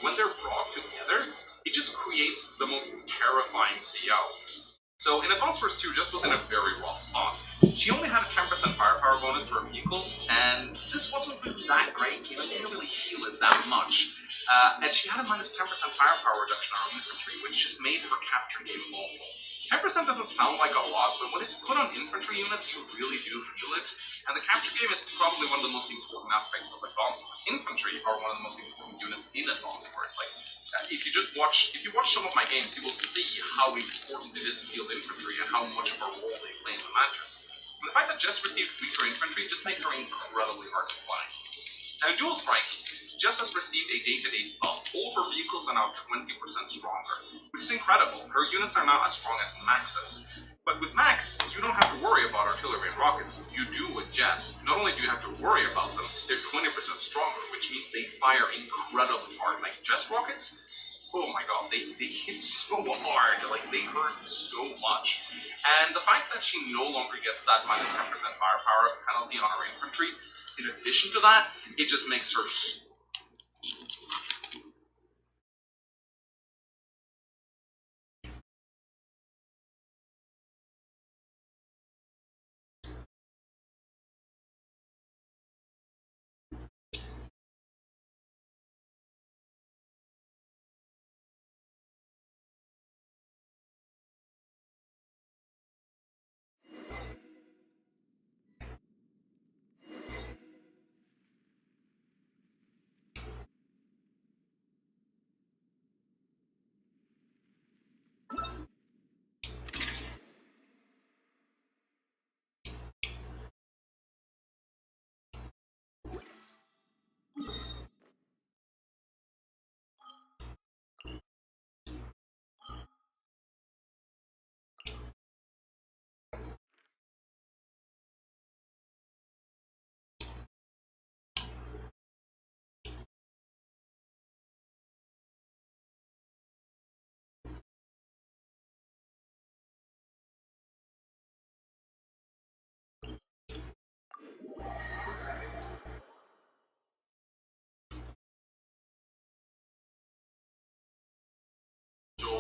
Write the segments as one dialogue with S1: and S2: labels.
S1: when they're brought together, it just creates the most terrifying CO. So in Advanced Wars 2, Jess was in a very rough spot. She only had a 10% firepower bonus to her vehicles, and this wasn't really that great. You know, you didn't really feel it that much. And she had a minus 10% firepower reduction on her infantry, which just made her capture game awful. 10% doesn't sound like a lot, but when it's put on infantry units, you really do feel it. And the capture game is probably one of the most important aspects of Advanced Wars. Infantry are one of the most important units in Advanced Wars. Like, if you watch some of my games, you will see how important it is to field infantry and how much of a role they play in the matches. And the fact that Jess received weaker infantry just made her incredibly hard to play. And in Dual Strike, Jess has received a day-to-day buff. All of her vehicles are now 20% stronger, which is incredible. Her units are now as strong as Max's. But with Max, you don't have to worry about artillery and rockets. You do with Jess. Not only do you have to worry about them, they're 20% stronger, which means they fire incredibly hard. Like Jess rockets, oh my god, they hit so hard, like they hurt so much. And the fact that she no longer gets that minus 10% firepower penalty on her infantry, in addition to that, it just makes her so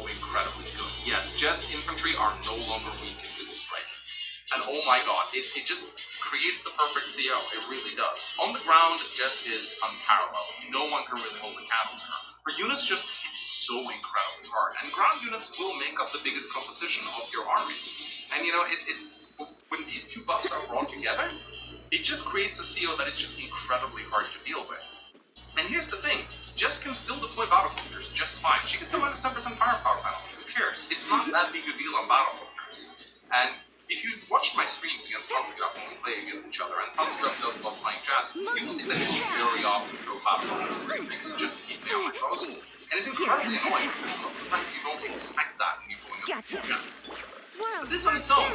S1: incredibly good. Yes, Jess infantry are no longer weak in Dual Strike. And oh my god, it just creates the perfect CO, it really does. On the ground, Jess is unparalleled. No one can really hold a candle to her. Her units just hit so incredibly hard, and ground units will make up the biggest composition of your army. And you know, it's when these two buffs are brought together, it just creates a CO that is just incredibly hard to deal with. And here's the thing, Jess can still deploy battle bunkers just fine. She gets a minus 10% firepower penalty, who cares? It's not that big a deal on battle bunkers. And if you watched my streams against Panzerkraft when we play against each other, and Panzerkraft does love playing Jess, you will see that he very often throw battle bunkers and remix just to keep me on my toes. And it's incredibly annoying because most of the times you don't expect that when you're going up against Jess. But this on its own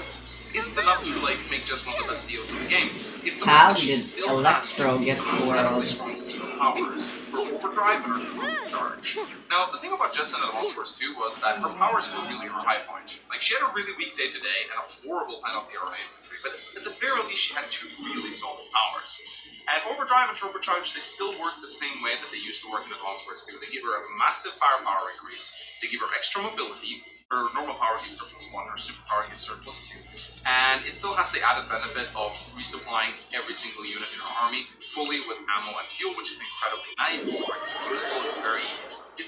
S1: isn't enough to like make Jess one of the best COs in the game. It's the fact that she still has incredibly strong CO powers for overdrive and her true charge. Now, the thing about Jess in Advanced Wars 2 was that her powers were really her high point. Like, she had a really weak day-to-day and a horrible penalty on her infantry, but at the very least she had two really solid powers. And overdrive and turbocharge, they still work the same way that they used to work in Advanced Wars 2. They give her a massive firepower increase, they give her extra mobility, her normal power gives her +1, her super power gives her +2. And it still has the added benefit of resupplying every single unit in her army fully with ammo and fuel, which is incredibly nice. It's very useful. It's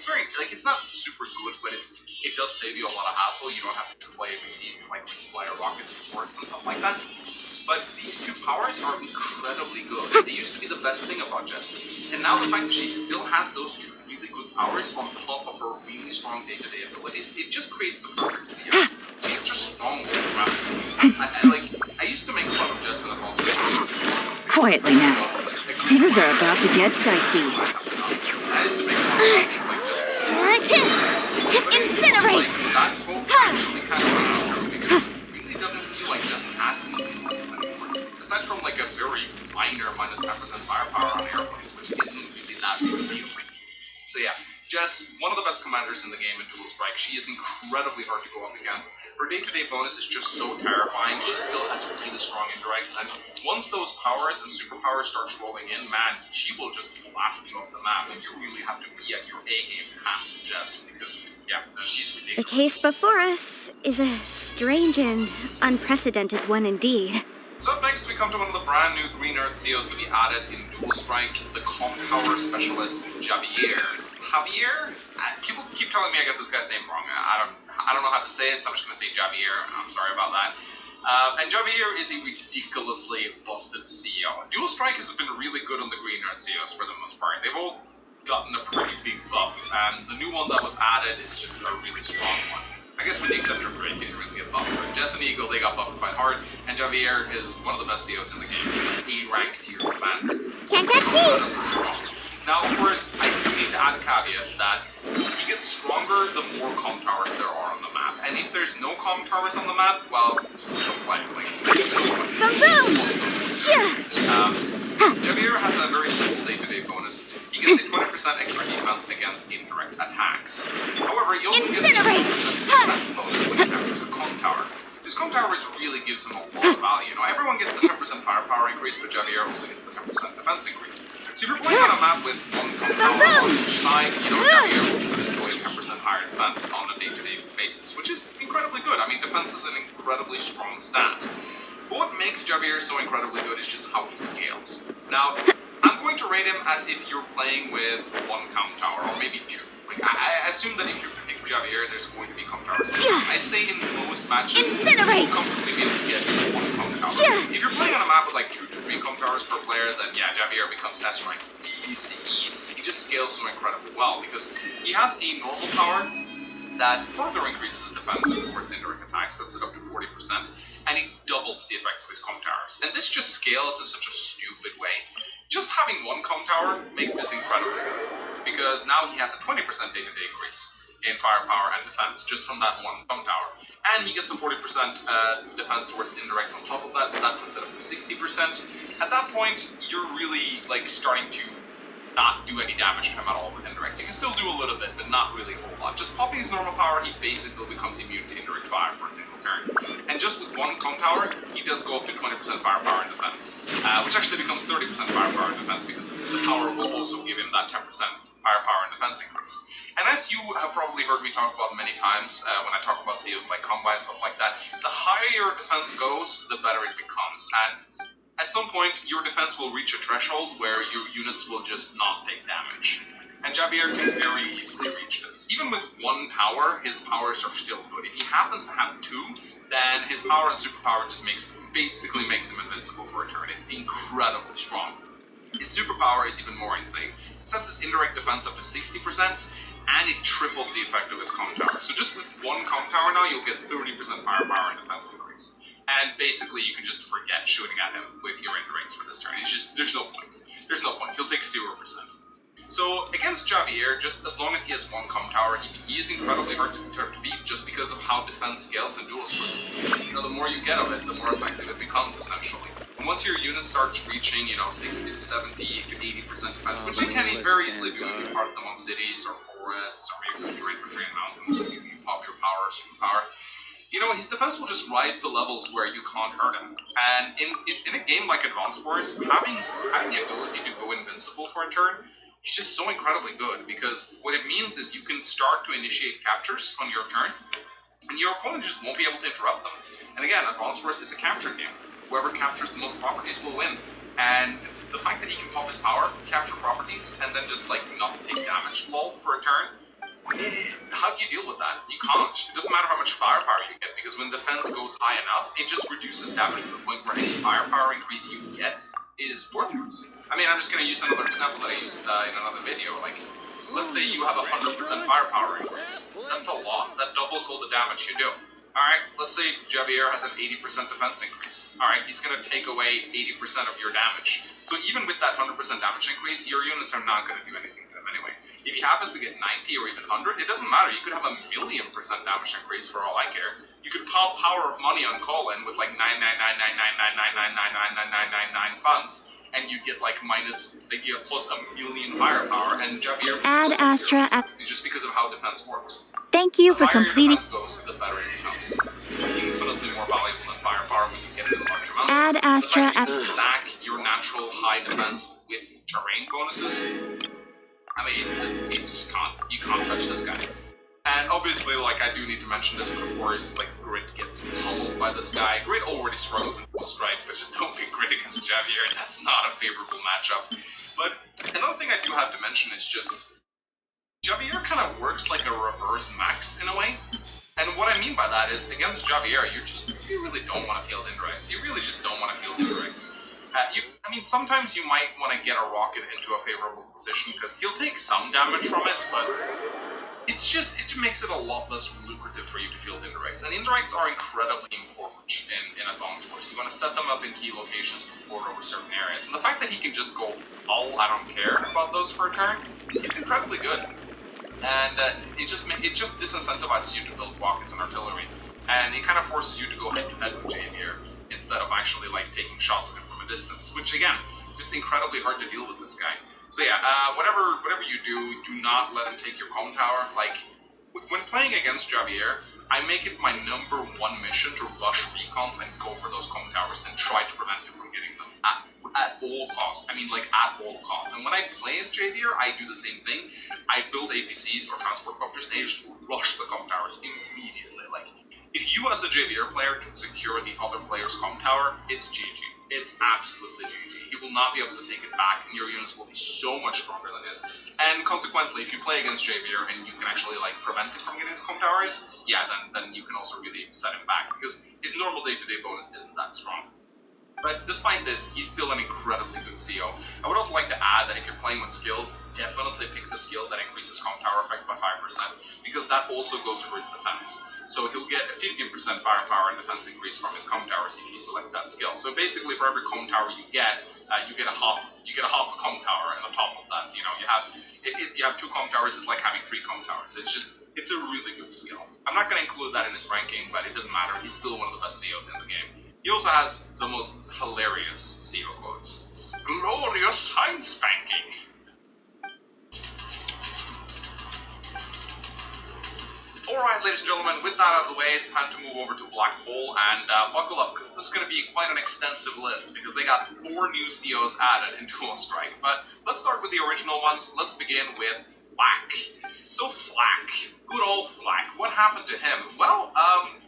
S1: very like, it's not super good, but it does save you a lot of hassle. You don't have to deploy ABCs to like resupply your rockets and forts and stuff like that. But these two powers are incredibly good. They used to be the best thing about Jess. And now the fact that she still has those two really good powers on top of her really strong day-to-day abilities, it just creates the perfect CO. She's just strong with I used to make fun of Jess in the most.
S2: Quietly now. Things are about to get dicey.
S1: I used to make fun of Jess.
S2: Incinerate!
S1: That quote actually kind of because it really doesn't feel like Jess has any weaknesses anymore. Aside from like a very minor minus 10% firepower on airplanes, which isn't really that big a deal. So yeah. Jess, one of the best commanders in the game in Dual Strike. She is incredibly hard to go up against. Her day-to-day bonus is just so terrifying. She still has really strong indirects, and once those powers and superpowers start rolling in, man, she will just blast you off the map, and you really have to be at your A-game to handle Jess, because, yeah, she's ridiculous.
S3: The case before us is a strange and unprecedented one indeed.
S1: So up next, we come to one of the brand new Green Earth COs to be added in Dual Strike, the Com Tower Specialist, Javier. Javier? People keep telling me I get this guy's name wrong. I don't know how to say it, so I'm just going to say Javier. I'm sorry about that. And Javier is a ridiculously busted CO. Dual Strike has been really good on the Green Earth COs for the most part. They've all gotten a pretty big buff, and the new one that was added is just a really strong one. I guess with the exception of Drake, he didn't really get buffed. But Jess and Eagle, they got buffed quite hard, and Javier is one of the best COs in the game. He's an A-rank tier commander.
S3: Can't catch me!
S1: Now, of course, I do need to add a caveat that he gets stronger the more Com Towers there are on the map. And if there's no Com Towers on the map, well, just don't play. Like,
S3: Boom boom!
S1: Javier has a very simple day-to-day bonus. He gets a 20% extra defense against indirect attacks. However, he also gets a 20% defense bonus when he captures a Com Tower. These Com Towers really gives him a lot of value. You know, everyone gets the 10% firepower increase, but Javier also gets the 10% defense increase. So if you're playing on a map with one Com Tower on each side, you know, Javier will just enjoy 10% higher defense on a day-to-day basis, which is incredibly good. I mean, defense is an incredibly strong stat. But what makes Javier so incredibly good is just how he scales. Now, I'm going to rate him as if you're playing with one Com Tower, or maybe two. Like, I assume that if you pick Javier, there's going to be Com Towers. I'd say in most matches,
S3: Incinerate!
S1: you'll comfortably be able to get one Com Tower. If you're playing on a map with like 2 to 3 Com Towers per player, then yeah, Javier becomes S-rank easy. He just scales so incredibly well, because he has a normal power that further increases his defense towards indirect attacks. That's it up to 40%, and he doubles the effects of his Com Towers. And this just scales in such a stupid way. Just having one Com Tower makes this incredibly good, because now he has a 20% day-to-day increase in firepower and defense just from that one Com Tower. And he gets a 40% defense towards indirects on top of that, so that puts it up to 60%. At that point, you're really like starting to not do any damage to him at all with indirects. You can still do a little bit, but not really a whole lot. Just popping his normal power, he basically becomes immune to indirect fire for a single turn. And just with one Com Tower, he does go up to 20% firepower and defense, which actually becomes 30% firepower and defense, because the tower will also give him that 10% firepower and defense increase. And as you have probably heard me talk about many times when I talk about COs like Combine and stuff like that, the higher your defense goes, the better it becomes. And at some point, your defense will reach a threshold where your units will just not take damage. And Javier can very easily reach this. Even with one tower, his powers are still good. If he happens to have 2, then his power and superpower just basically makes him invincible for a turn. It's incredibly strong. His superpower is even more insane. It sets his indirect defense up to 60%, and it triples the effect of his Com Tower. So just with one Com Tower now, you'll get 30% firepower and defense increase. And basically, you can just forget shooting at him with your indirects for this turn. It's just, there's no point. There's no point. He'll take 0%. So against Javier, just as long as he has one Com Tower, he is incredibly hard to beat just because of how defense scales in Dual Strike. You know, the more you get of it, the more effective it becomes, essentially. And once your unit starts reaching, 60 to 70 to 80% defense, which they can very easily do if you park them on cities or forests, or maybe you're infantry in mountains, and you pop your power or superpower, his defense will just rise to levels where you can't hurt him. And in a game like Advanced Wars, having the ability to go invincible for a turn is just so incredibly good, because what it means is you can start to initiate captures on your turn, and your opponent just won't be able to interrupt them. And again, Advanced Wars is a capture game. Whoever captures the most properties will win. And the fact that he can pop his power, capture properties, and then just not take damage fall for a turn, how do you deal with that? You can't. It doesn't matter how much firepower you get, because when defense goes high enough, it just reduces damage to the point where any firepower increase you get is worthless. I mean, I'm just going to use another example that I used in another video. Let's say you have a 100% firepower increase. That's a lot. That doubles all the damage you do. Alright, let's say Javier has an 80% defense increase. Alright, he's going to take away 80% of your damage. So even with that 100% damage increase, your units are not going to do anything to them anyway. If he happens to get 90 or even 100, it doesn't matter. You could have a 1,000,000% damage increase for all I care. You could pop Power of Money on Colin with 9999999999999 funds, and you get like you get plus 1,000,000 firepower, and Javier
S3: Add Astra at...
S1: just because of how defense works.
S3: Thank you
S1: The
S3: for
S1: higher your
S3: completing...
S1: defense goes, the better it becomes. Infinitely more valuable than firepower when you get it in large amounts.
S3: Add Astra
S1: the fact that you
S3: at...
S1: can stack your natural high defense with terrain bonuses. I mean, you can't touch this guy. And obviously, like, I do need to mention this, but of course, like, Grid gets pummeled by this guy. Grid already struggles in Dual Strike, but just don't pick Grid against Javier. That's not a favorable matchup. But another thing I do have to mention is just Javier kind of works like a reverse Max in a way. And what I mean by that is, against Javier, you really don't want to field indirects. You really just don't want to field indirects. I mean, sometimes you might want to get a rocket into a favorable position, because he'll take some damage from it, but it just makes it a lot less lucrative for you to field indirects. And indirects are incredibly important in Advanced Wars. You want to set them up in key locations to port over certain areas. And the fact that he can just go, I don't care about those for a turn, it's incredibly good. And it just disincentivizes you to build rockets and artillery. And it kind of forces you to go head-to-head with Javier, instead of actually, like, taking shots at him from a distance, which, again, just incredibly hard to deal with this guy. So yeah, whatever you do not let him take your home tower. Like, when playing against Javier, I make it my #1 mission to rush recons and go for those home towers and try to prevent him from getting them at all costs. I mean, like, at all costs. And when I play as Javier, I do the same thing. I build APCs or transport copters and I just rush the home towers immediately. Like, if you as a Javier player can secure the other player's home tower, it's GG. It's absolutely GG. He will not be able to take it back, and your units will be so much stronger than his. And consequently, if you play against Javier and you can actually, like, prevent him from getting his home towers, yeah, then you can also really set him back, because his normal day-to-day bonus isn't that strong. But despite this, he's still an incredibly good CO. I would also like to add that if you're playing with skills, definitely pick the skill that increases home tower effect by 5%, because that also goes for his defense. So he'll get a 15% firepower and defense increase from his home towers if you select that skill. So basically, for every home tower you get a half a home tower, and on top of that, you have 2 home towers. It's like having 3 home towers. It's a really good skill. I'm not going to include that in his ranking, but it doesn't matter. He's still one of the best COs in the game. He also has the most hilarious CO quotes. Glorious sign spanking! Alright, ladies and gentlemen, with that out of the way, it's time to move over to Black Hole, and buckle up, because this is going to be quite an extensive list, because they got 4 new COs added in Dual Strike. But let's start with the original ones. Let's begin with Flak. So Flak, good old Flak, what happened to him? Well,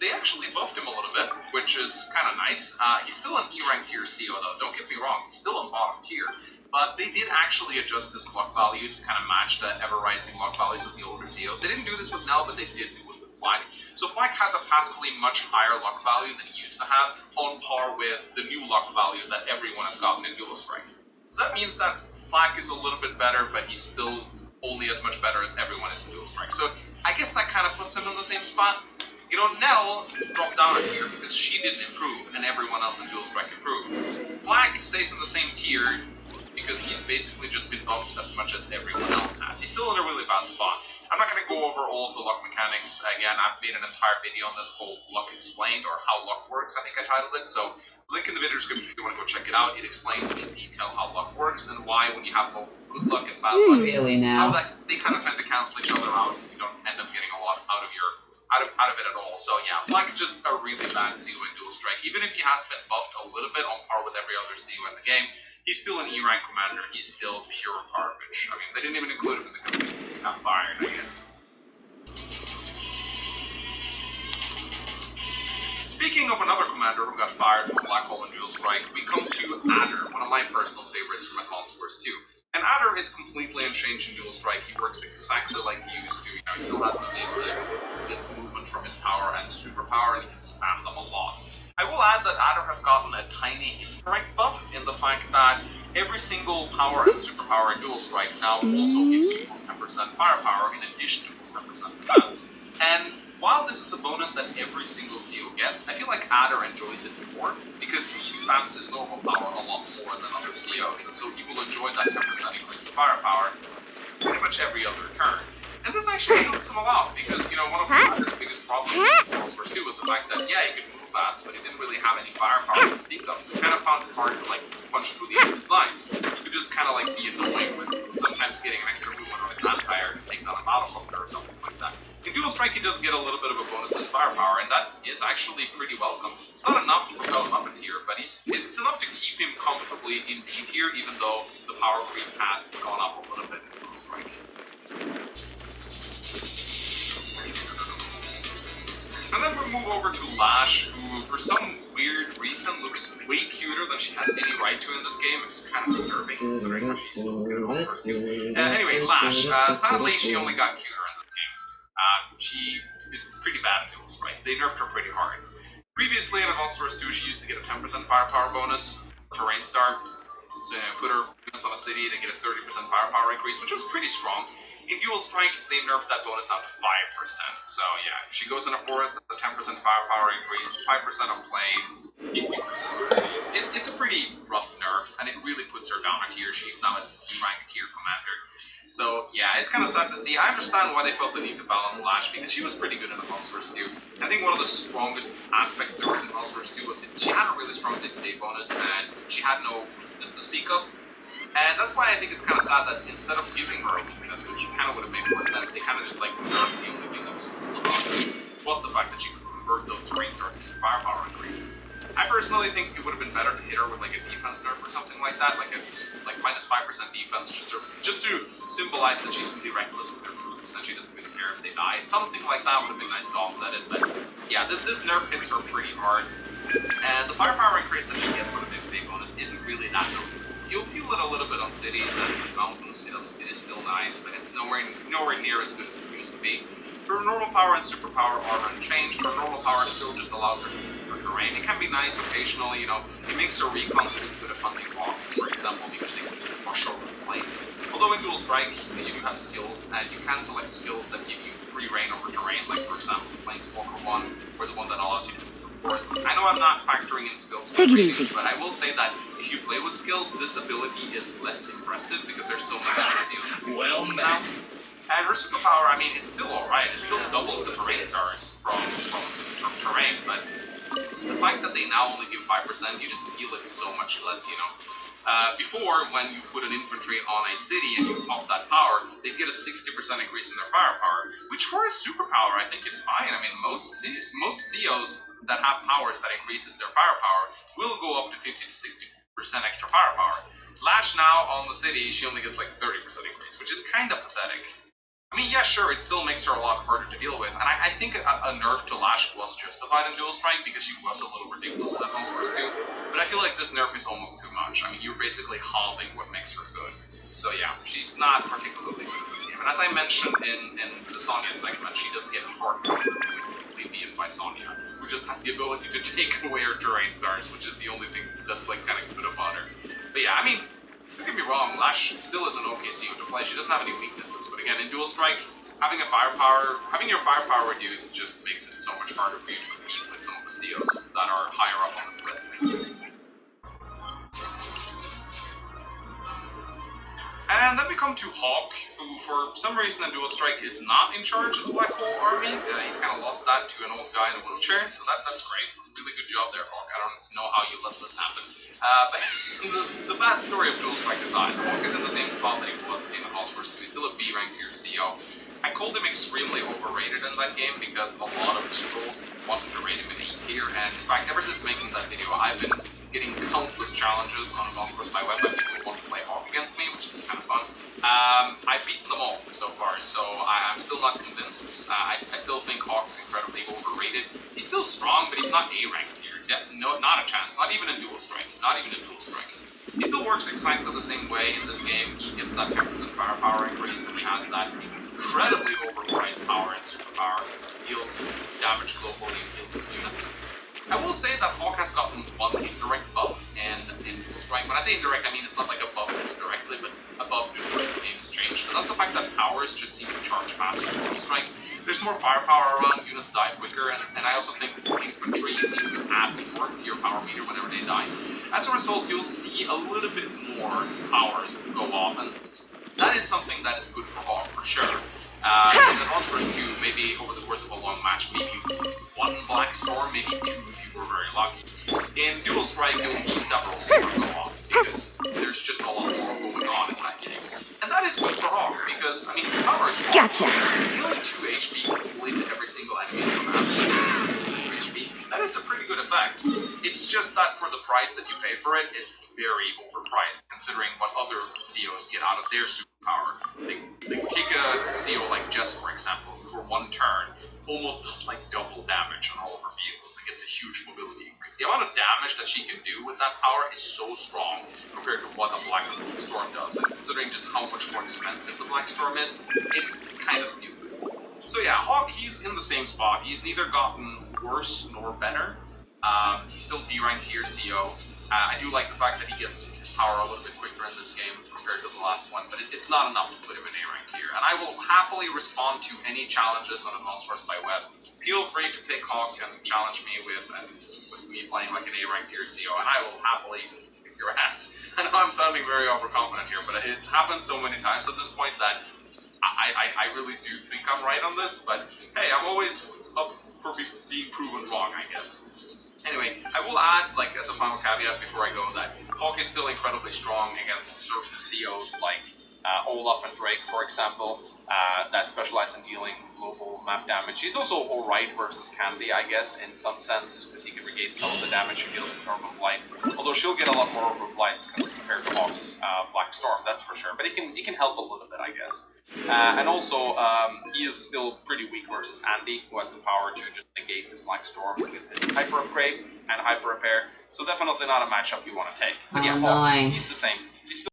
S1: they actually buffed him a little bit, which is kind of nice. He's still an E-rank tier CO though, don't get me wrong, he's still on bottom tier. But they did actually adjust his luck values to kind of match the ever-rising luck values of the older COs. They didn't do this with Nell, but they did do it with Flak. So Flak has a passively much higher luck value than he used to have, on par with the new luck value that everyone has gotten in Dual Strike. So that means that Flak is a little bit better, but he's still only as much better as everyone is in Dual Strike. So I guess that kind of puts him in the same spot. You know, Nell dropped down a tier because she didn't improve and everyone else in Dual Strike improved. Flak stays in the same tier because he's basically just been buffed as much as everyone else has. He's still in a really bad spot. I'm not going to go over all of the luck mechanics. Again, I've made an entire video on this called Luck Explained, or How Luck Works, I think I titled it. So, link in the video description if you want to go check it out. It explains in detail how luck works and why when you have both good luck and bad luck,
S4: really now?
S1: how that they kind of tend to cancel each other out. You don't end up getting a lot out of it at all. So yeah, Flak is just a really bad CO in Dual Strike. Even if he has been buffed a little bit on par with every other CO in the game, he's still an E-rank commander. He's still pure garbage. I mean, they didn't even include him in the community. He's got fired, I guess. Speaking of another commander who got fired from Black Hole and Dual Strike, we come to Adder, one of my personal favorites from Advanced Wars 2. And Adder is completely unchanged in Dual Strike. He works exactly like he used to. You know, he still has the ability to get movement from his power and superpower, and he can spam them a lot. I will add that Adder has gotten a tiny indirect buff in the fact that every single power and superpower in Dual Strike now also gives you plus 10% firepower in addition to plus 10% defense. And while this is a bonus that every single CO gets, I feel like Adder enjoys it more because he spams his normal power a lot more than other COs, and so he will enjoy that 10% increase in firepower pretty much every other turn. And this actually helps him a lot because, you know, one of Adder's biggest problems in Advanced Wars 2 was the fact that, yeah, he could move fast, but he didn't really have any firepower to speak of, so he kind of found it hard to, like, punch through the enemy's lines. You could just kind of like be annoying with sometimes getting an extra movement on his Vampire and take down a Battle Hunter or something like that. In Dual Strike, he does get a little bit of a bonus to his firepower, and that is actually pretty welcome. It's not enough to propel him up a tier, but it's enough to keep him comfortably in B tier, even though the power creep has gone up a little bit in Dual Strike. And then we move over to Lash, who for some weird reason looks way cuter than she has any right to in this game. It's kind of disturbing considering how she's looking at all sorts of anyway, Lash, sadly she only got cuter in this game. She is pretty bad in Dual Strike. They nerfed her pretty hard. Previously in Advanced Wars 2, she used to get a 10% firepower bonus, Terrain Star. So put her units on a city, they get a 30% firepower increase, which was pretty strong. In Dual Strike, they nerfed that bonus down to 5%. So yeah, if she goes in a forest, that's a 10% firepower increase, 5% on planes, 50% on cities. It's a pretty rough nerf, and it really puts her down a tier. She's now a C-rank tier commander. So yeah, it's kind of sad to see. I understand why they felt the need to balance Lash, because she was pretty good in Advanced Wars 2. I think one of the strongest aspects to her in Advanced Wars 2 was that she had a really strong day-to-day bonus, and she had no weakness to speak of. And that's why I think it's kind of sad that instead of giving her a weakness, which kind of would have made more sense, they kind of just like nerfed the only thing that was cool about it, was the fact that she could convert those terrain starts into firepower increases. I personally think it would have been better to hit her with like a defense nerf or something like that, like a minus 5% defense, just to symbolize that she's really reckless with her troops and she doesn't really care if they die. Something like that would have been nice to offset it, but yeah, this nerf hits her pretty hard. And the firepower increase that she gets on the day-to-day bonus isn't really that noticeable. You'll feel it a little bit on cities and mountains. It is still nice, but it's nowhere near as good as it used to be. Her normal power and superpower are unchanged. Her normal power still just allows her to move through terrain. It can be nice occasionally, you know. It makes her recons really good at hunting hawks, for example, because they can just rush over the plains. Although in Dual Strike, you do have skills, and you can select skills that give you free reign over terrain, like for example, Planeswalker 1, or the one that allows you to move through forests. I know I'm not factoring in skills,
S2: Take it easy.
S1: but I will say that if you play with skills, this ability is less impressive because there's so many NPCs well now. And her superpower, I mean, it's still alright. It still doubles the terrain stars from terrain, but the fact that they now only give 5%, you just feel it so much less, you know. Before, when you put an infantry on a city and you pop that power, they'd get a 60% increase in their firepower, which for a superpower I think is fine. I mean, most COs that have powers that increases their firepower will go up to 50 to 60% extra firepower. Lash now on the city, she only gets like 30% increase, which is kind of pathetic. I mean, yeah, sure, it still makes her a lot harder to deal with, and I think a nerf to Lash was justified in Dual Strike because she was a little ridiculous in Advanced Wars 2, but I feel like this nerf is almost too much. I mean, you're basically halving what makes her good. So yeah, she's not particularly good in this game. And as I mentioned in the Sonya segment, she does get hard completely beaten by Sonya, who just has the ability to take away her terrain stars, which is the only thing that's like kind of good about her. But yeah, I mean, don't get me wrong, Lash still is an okay CO to play. She doesn't have any weaknesses, but again, in Dual Strike, having your firepower reduced just makes it so much harder for you to compete with some of the COs that are higher up on this list. And then we come to Hawk, who for some reason in Dual Strike is not in charge of the Black Hole Army. He's kind of lost that to an old guy in a wheelchair, so that's great. Really good job there, Hawk. I don't know how you let this happen. But the bad story of Dual Strike aside, Hawk is in the same spot that he was in Advanced Wars 2. He's still a B-rank tier CO. I called him extremely overrated in that game because a lot of people wanted to rate him in E tier, and in fact, ever since making that video, I've been getting countless challenges on Advanced Wars by web by people who want to play Hawk against me, which is kind of fun. I've beaten them all so far, so I'm still not convinced. I still think Hawk's incredibly overrated. He's still strong, but he's not A-rank tier. No, not a chance. Not even in Dual Strike. Not even in Dual Strike. He still works exactly the same way in this game. He gets that 10% firepower increase, and he has that incredibly overpriced power and superpower. Deals damage globally and heals his units. I will say that Hawk has gotten one indirect buff in Dual Strike. When I say indirect, I mean it's not like a buff directly, but a buff due to the game has changed. And that's the fact that powers just seem to charge faster in Dual Strike. There's more firepower around, units die quicker, and I also think infantry seems to add more to your power meter whenever they die. As a result, you'll see a little bit more powers go off, and that is something that is good for Hawk, for sure. In Advanced Wars 2, maybe over the course of a long match, maybe you'd see one Black Storm, maybe two if you were very lucky. In Dual Strike, you'll see several more go off, because there's just a lot more going on in that game. And that is good for Hawk, because, I mean, his power is
S2: Gotcha.
S1: Healing 2 HP completely to every single enemy in the map. 2 HP. That is a pretty good effect. It's just that for the price that you pay for it, it's very overpriced, considering what other COs get out of their superpower. Take a CO like Jess, for example, who for one turn almost does like double damage on all of her vehicles. Like, it's a huge mobility increase. The amount of damage that she can do with that power is so strong compared to what a Black Storm does. And considering just how much more expensive the Black Storm is, it's kind of stupid. So yeah, Hawk, he's in the same spot. He's neither gotten worse nor better. He's still B rank tier CO. I do like the fact that he gets his power a little bit quicker in this game compared to the last one, but it's not enough to put him in A rank tier. And I will happily respond to any challenges on Atmosphores by Web. Feel free to pick Hawk and challenge me with me playing like an A rank tier CO, and I will happily kick your ass. I know I'm sounding very overconfident here, but it's happened so many times at this point that I really do think I'm right on this, but hey, I'm always up for being proven wrong, I guess. Anyway, I will add, like, as a final caveat before I go, that Hawk is still incredibly strong against certain COs like Olaf and Drake, for example, that specialize in dealing global map damage. He's also alright versus Candy, I guess, in some sense, because he can negate some of the damage she deals with Orb of Light. Although she'll get a lot more Orb of Lights compared to Hawk's Black Storm, that's for sure. But he can help a little bit, I guess. And also, he is still pretty weak versus Andy, who has the power to just negate his Black Storm with his Hyper Upgrade and Hyper Repair. So definitely not a matchup you want to take. But yeah, Hawk, he's the same. He's still